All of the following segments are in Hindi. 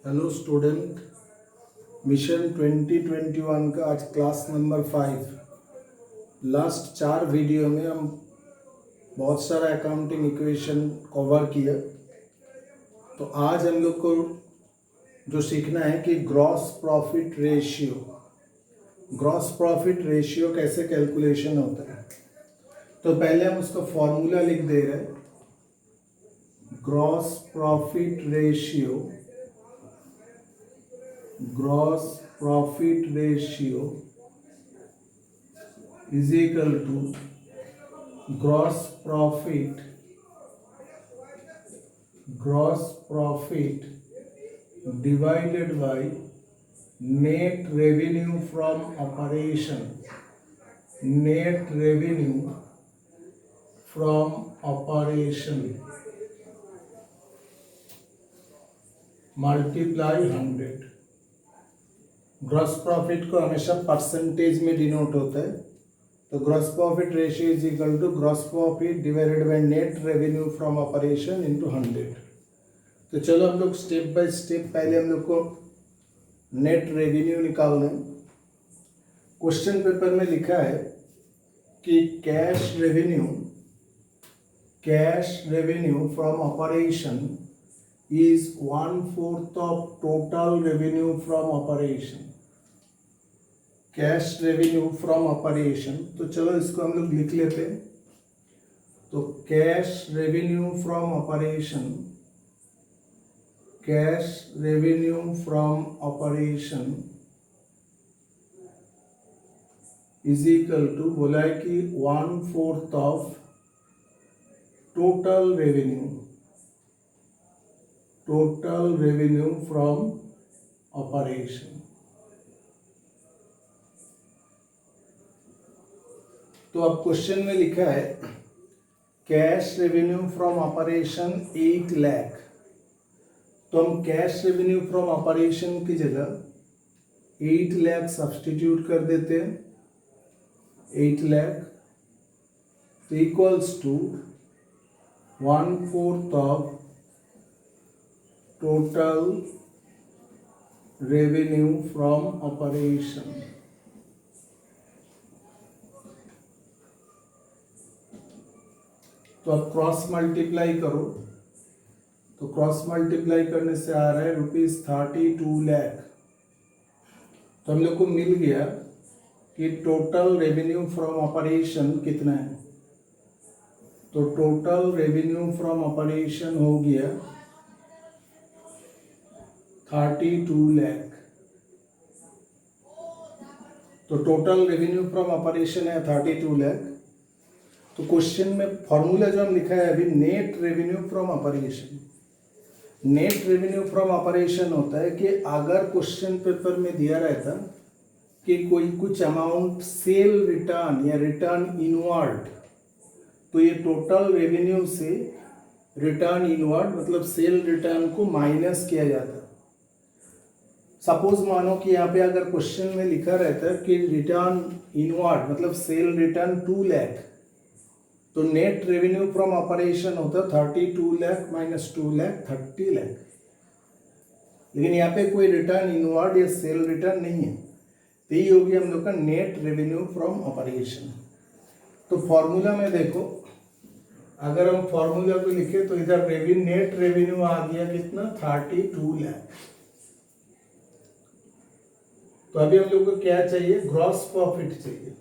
Hello student. मिशन 2021 का आज क्लास नंबर 5। लास्ट 4 वीडियो में हम बहुत सारा अकाउंटिंग इक्वेशन कवर किया। तो आज हम लोग को जो सीखना है कि ग्रॉस प्रॉफिट रेशियो कैसे कैलकुलेशन होता है। तो पहले हम उसका फॉर्मूला लिख दे रहे हैं। Gross profit ratio is equal to gross profit divided by net revenue from operation multiply 100। Gross profit को हमेशा परसेंटेज में डिनोट होता है। तो gross profit ratio is equal to gross profit divided by net revenue from operation into 100। तो चलो हम लोग स्टेप बाय स्टेप पहले हम लोग को नेट रेवेन्यू निकालना है। क्वेश्चन पेपर में लिखा है कि cash revenue from operation is 1/4 of total revenue from operation। Cash revenue from operation, तो चलो इसको हम लोग लिख लेते हैं। तो cash revenue from operation is equal to बोला है कि 1/4 of total revenue from operation. तो अब क्वेश्चन में लिखा है cash revenue from operation 8 lakh. तो हम कैश रेवेन्यू फ्रॉम ऑपरेशन की जगह 8 लाख सब्सटीट्यूट कर देते हैं। 8 लाख तो equals to 1/4 of total revenue from operation. तो अब क्रॉस मल्टीप्लाई करो। तो क्रॉस मल्टीप्लाई करने से आ रहा है ₹32 लाख। तो हम लोग को मिल गया कि टोटल रेवेन्यू फ्रॉम ऑपरेशन कितना है। तो टोटल रेवेन्यू फ्रॉम ऑपरेशन हो गया 32 लाख। तो टोटल रेवेन्यू फ्रॉम ऑपरेशन है 32 लाख। तो क्वेश्चन में फॉर्मूला जो हम लिखा है अभी नेट रेवेन्यू फ्रॉम ऑपरेशन होता है कि अगर क्वेश्चन पेपर में दिया रहता कि कोई कुछ अमाउंट सेल रिटर्न या रिटर्न इनवर्ड, तो ये टोटल रेवेन्यू से रिटर्न इनवर्ड मतलब सेल रिटर्न को माइनस किया जाता। सपोज मानो कि यहाँ पे अगर क्वेश्चन में लिखा रहता कि रिटर्न इनवर्ड मतलब सेल रिटर्न 2 लाख, तो नेट रेवेन्यू फ्रॉम ऑपरेशन होता 32 लाख माइनस 2 लाख 30 लाख। लेकिन यहाँ पे कोई रिटर्न इनवर्ड या सेल रिटर्न नहीं है, तो ये होगी हम लोग का नेट रेवेन्यू फ्रॉम ऑपरेशन। तो फॉर्मूला में देखो, अगर हम फॉर्मूला को लिखे तो इधर नेट रेवेन्यू आ गया कितना 32 लाख। तो अभी हम लोग को क्या चाहिए, ग्रॉस प्रॉफिट चाहिए।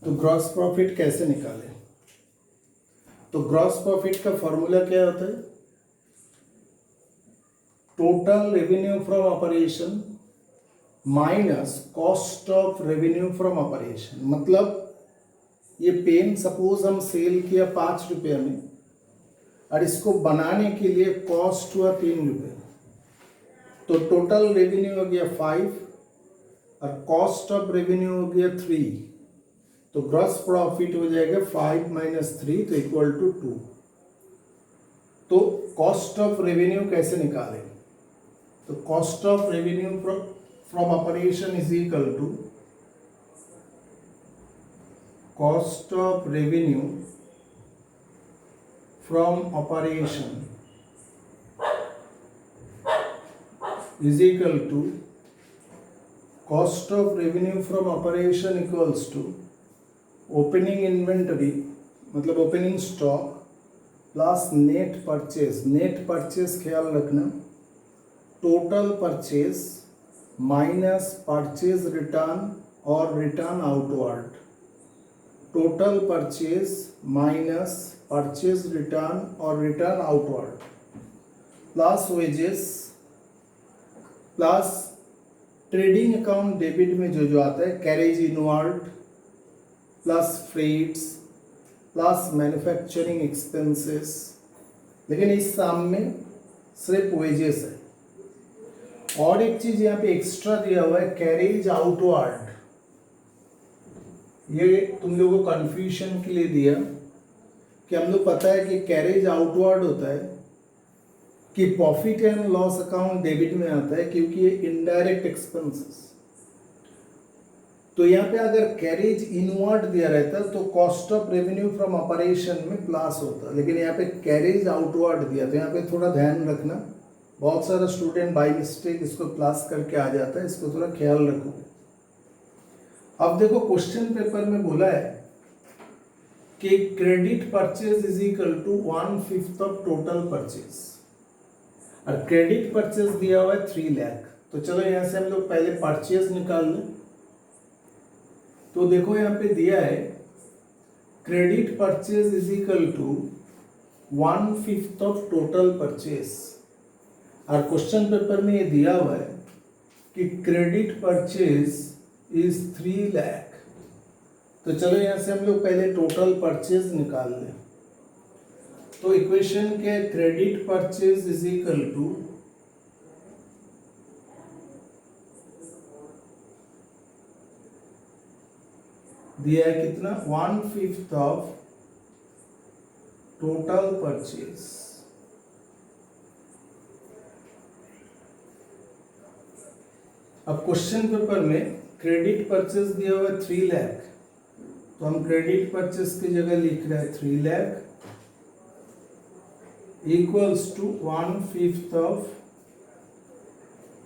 तो ग्रॉस प्रॉफिट कैसे निकालें। तो ग्रॉस प्रॉफिट का फॉर्मूला क्या होता है, total revenue from operation minus cost of revenue from operation. मतलब ये पेन सपोज हम सेल किया 5 रुपये में और इसको बनाने के लिए कॉस्ट हुआ 3 रुपये। तो टोटल रेवेन्यू हो गया 5 और कॉस्ट ऑफ रेवेन्यू हो गया 3। तो ग्रॉस प्रॉफिट हो जाएगा 5 माइनस 3 तो इक्वल टू 2। तो कॉस्ट ऑफ रेवेन्यू कैसे निकालें। तो cost of revenue from operation is equal to cost of revenue from operation is equal to cost of revenue from operation equals to opening inventory मतलब opening stock plus net purchase. Net purchase ख्याल रखना, total purchase minus purchase return और return outward. Total purchase minus purchase return और return outward plus wages plus trading account debit में जो जो आता है carriage inward plus frets plus manufacturing expenses. लेकिन इस साम में सिर्फ वेजेस है। और एक चीज यहाँ पे एक्स्ट्रा दिया हुआ है कैरेज आउटवर्ड। ये तुम लोगों को कंफ्यूजन के लिए दिया कि हम लोग पता है कि कैरेज आउटवर्ड होता है कि profit and loss account debit में आता है क्योंकि ये इनडायरेक्ट एक्सपेंसेस। तो यहाँ पे अगर कैरेज इनवर्ड दिया रहता तो cost of revenue from operation में प्लस होता, लेकिन यहाँ पे कैरेज आउटवर्ड दिया। तो यहाँ पे थोड़ा ध्यान रखना, बहुत सारा स्टूडेंट बाय मिस्टेक इसको प्लस करके आ जाता है, इसको थोड़ा ख्याल रखो। अब देखो क्वेश्चन पेपर में बोला है कि credit purchase is equal to 1/5 of total purchase और क्रेडिट परचेज दिया हुआ है 3 लाख। तो चलो यहां से हम लोग पहले परचेज निकाल लें। तो देखो यहां पे दिया है credit purchase is equal to 1/5 of total purchase और क्वेश्चन पेपर में ये दिया हुआ है कि क्रेडिट परचेज इज 3 लाख। तो चलो यहां से हम लोग पहले टोटल परचेज निकाल लें। तो इक्वेशन के credit purchase is equal to दिया है कितना 1/5 ऑफ टोटल परचेज। अब क्वेश्चन पेपर में क्रेडिट परचेज दिया हुआ है 3 लाख, तो हम क्रेडिट परचेज की जगह लिख रहे हैं 3 lakh equals to 1/5 of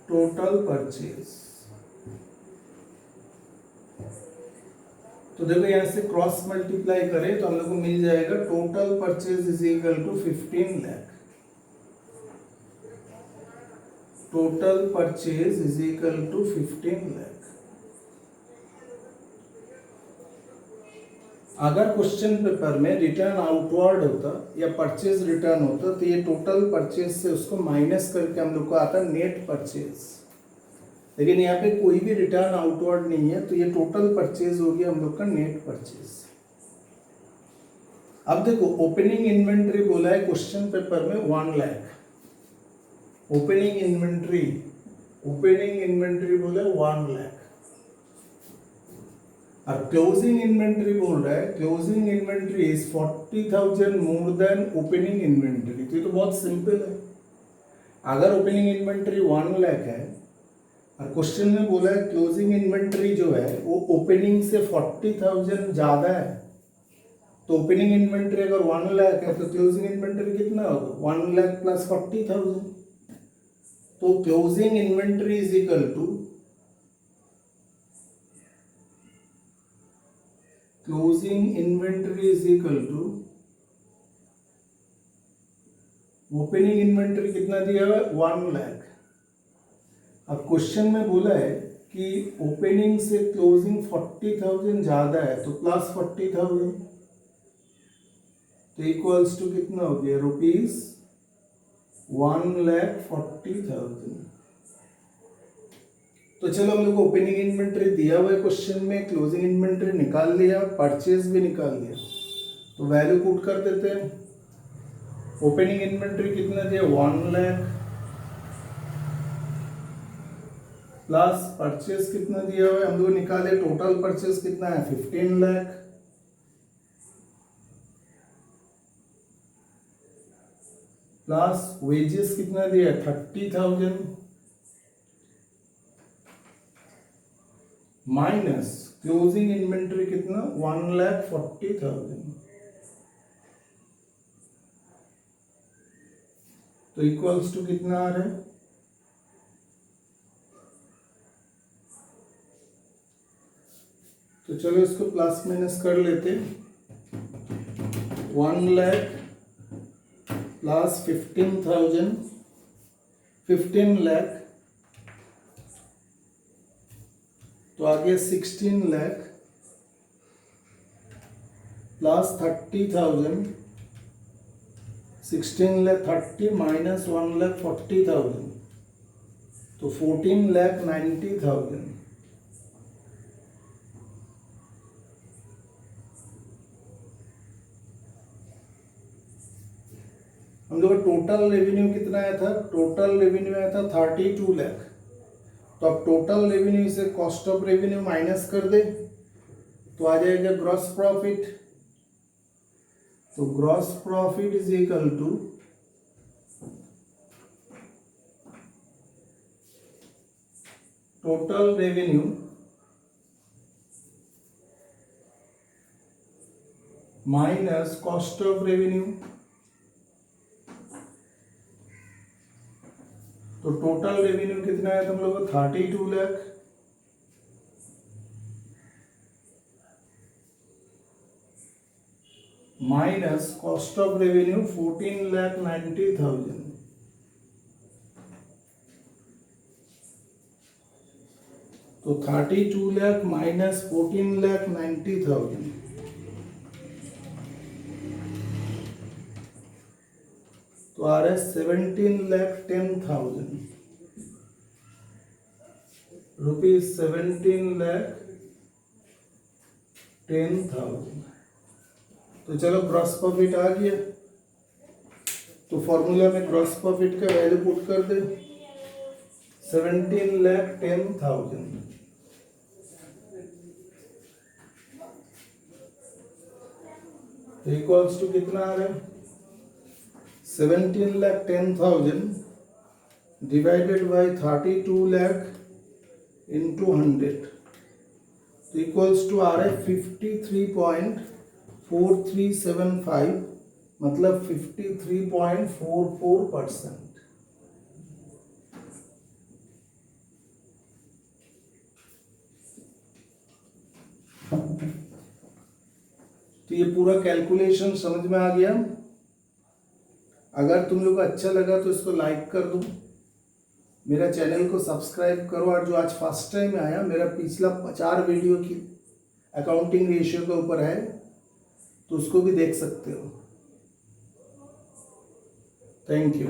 total purchase. तो देखो यहां से क्रॉस मल्टीप्लाई करें तो हम लोग को मिल जाएगा total purchase is equal to 15 lakh. Total purchase is equal to 15 lakh. अगर क्वेश्चन पेपर में रिटर्न आउटवर्ड होता या परचेज रिटर्न होता तो ये टोटल परचेज से उसको माइनस करके हम लोग को आता नेट परचेज। लेकिन यहाँ पे कोई भी रिटर्न आउटवर्ड नहीं है, तो ये टोटल परचेज हो गया हम लोग का नेट परचेज। अब देखो ओपनिंग इन्वेंट्री बोला है क्वेश्चन पेपर में 1 लाख। ओपनिंग इन्वेंट्री बोला है 1 लाख और क्लोजिंग इन्वेंट्री बोल रहा है closing inventory is 40,000 more than opening inventory. तो ये तो बहुत सिंपल है। अगर ओपनिंग इन्वेंट्री 1 लाख है और क्वेश्चन में बोला है क्लोजिंग इन्वेंट्री जो है वो ओपनिंग से 40,000 ज्यादा है, तो ओपनिंग इन्वेंट्री अगर 1 लाख है तो क्लोजिंग इन्वेंट्री कितना होगा 1 लाख प्लस 40,000। तो closing inventory is equal to opening inventory कितना दिया हुआ है 1 लाख। अब क्वेश्चन में बोला है कि ओपनिंग से क्लोजिंग 40,000 ज्यादा है तो प्लस 40,000, तो इक्वल्स टू कितना हो गया ₹1,40,000। तो चलो हम लोग को ओपनिंग इन्वेंट्री दिया हुआ है क्वेश्चन में, क्लोजिंग इन्वेंट्री निकाल लिया, परचेज भी निकाल लिया, तो वैल्यू पुट कर देते हैं। ओपनिंग इन्वेंट्री कितना दिया 1 लाख प्लस परचेज कितना दिया हुआ है हम लोग निकाले, टोटल परचेज कितना है 15 लाख प्लस वेजेस कितना दिया 30,000 माइनस क्लोजिंग इन्वेंट्री कितना 1,40,000, तो इक्वल्स टू कितना आ रहा है तो चलो इसको प्लस माइनस कर लेते। 1 लाख प्लस 15,000, 15 लाख, तो आ गया 16 लाख प्लस 30,000, 16 लाख 30 माइनस 1 लाख 40,000, तो 14 लाख 90,000। हम लोग टोटल रेवेन्यू कितना आया था? टोटल रेवेन्यू आया था 32 लाख। तो अब टोटल रेवेन्यू से कॉस्ट ऑफ रेवेन्यू माइनस कर दे तो आ जाएगा ग्रॉस प्रॉफिट। तो gross profit is equal to total revenue minus cost of revenue. तो टोटल रेवेन्यू कितना है तुम लोग? 32 lakh minus cost of revenue 14 lakh 90,000। तो 32 लाख माइनस 14 लाख 90,000, तो आ रहा है 17 लाख 10,000 रुपीज। 17 लाख 10,000। तो चलो ग्रॉस प्रॉफिट आ गया। तो फॉर्मूला में ग्रॉस प्रॉफिट का वैल्यू पुट कर दे 17 लाख 10,000। इक्वल्स टू कितना आ रहा है? 17 lakh 10,000 divided by 32 lakh into 100, तो इक्वल्स टू आ रहा है 53.4375, मतलब 53.44%। तो ये पूरा कैलकुलेशन समझ में आ गया। अगर तुम लोग को अच्छा लगा तो इसको लाइक कर दो, मेरा चैनल को सब्सक्राइब करो, और जो आज फर्स्ट टाइम आया, मेरा पिछला 4 वीडियो की अकाउंटिंग रेशियो के ऊपर है, तो उसको भी देख सकते हो। Thank you.